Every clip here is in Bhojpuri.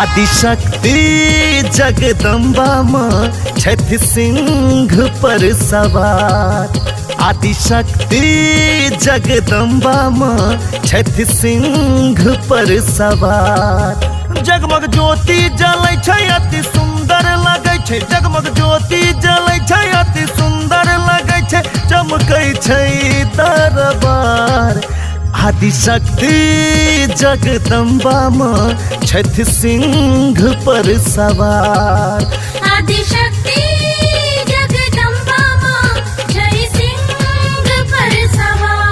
आदिशक्ति जगदम्बा माँ छठ सिंह पर सवार। आदिशक्ति जगदम्बा माँ छठ सिंह पर सवार। जगमग ज्योति जलै छै अति सुंदर लगै छै। जगमग ज्योति जलै छै अति सुंदर लगै छै। चमकै छै दरबार। आदिशक्ति जगदम्बा माँ छठ सिंह पर सवार। आदिशक्ति जगदम्बा माँ छठ सिंह पर सवार।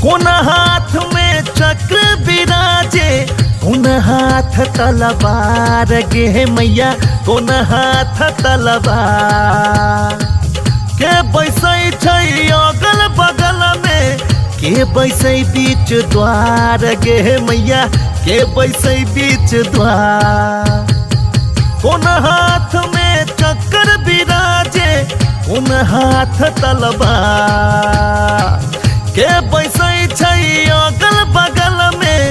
कोन हाथ में चक्र विराजे, कोन हाथ तलवार गे मैया, कोन हाथ तलवार। के बैसै छै अगल बगल में, के बैसै बीच द्वार गे मैया, के बैसै बीच द्वार। कोन हाथ में चक्र विराजे, कोन हाथ तलवार। के बैसै छै अगल बगल में,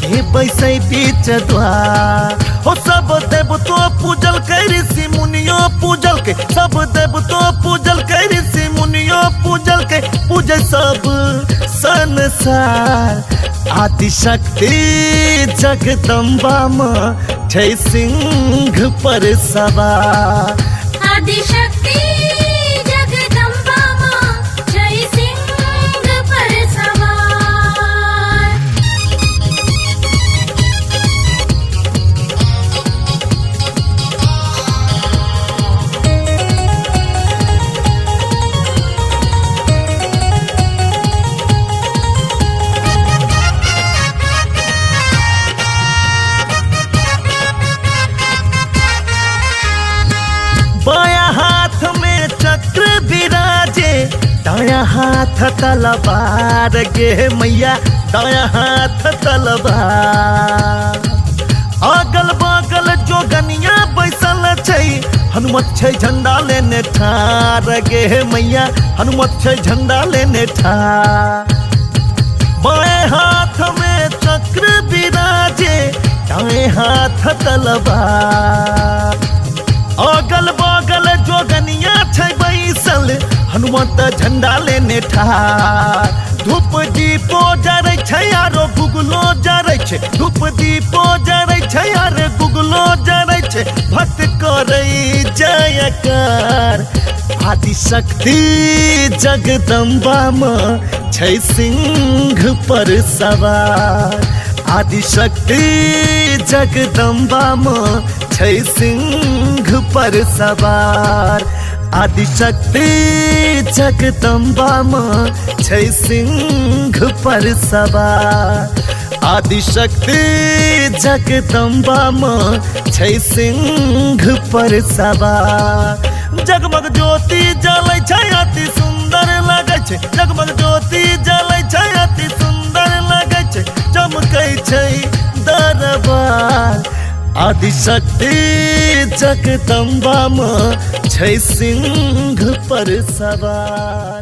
के बैसै बीच द्वार। हो सब देवतो पूजल के ऋषि मुनियो पूजल के, सब देवतो पूजल के ऋषि मुनियो पूजल के, पूजे सब संसार। आदिशक्ति जगदम्बा माँ छै सिंह पर सवार। आदिशक्ति जगदम्बा माँ छठ सिंह पर सवार। बाया हाथ में चक्र विराजे, दाया हाथ तलवार गे मैया, दाया हाथ तलवार। अगल बगल जोगनिया बैसल छै, हनुमत छै झंडा लेने ठार गे मैया, हनुमत छै झंडा लेने ठार। बाएं हाथ में चक्र विराजे, दाएं हाथ तलवार। अगल बगल जोगनिया छै बैसल, हनुमत झंडा लेने ठार। धूप दीपो जरै छै आरो गुगलो जरै छै, धूप दीपो जरै छै आरो गुगलो जरै छै, भक्त करै जयकार। आदिशक्ति जगदम्बा माँ छै सिंह पर सवार। आदिशक्ति जगदम्बा माँ छै सिंह पर सवार। आदिशक्ति जगदम्बा माँ छै सिंह पर सवार। आदिशक्ति जगदम्बा माँ छै सिंह पर सवार। जगमग ज्योति जलै छै अति सुंदर लगै छै। जगमग ज्योति जलै छै अति सुंदर लगै छै, चमकै छै दरबार। आदिशक्ति जगदम्बा माँ छै सिंह पर सवार।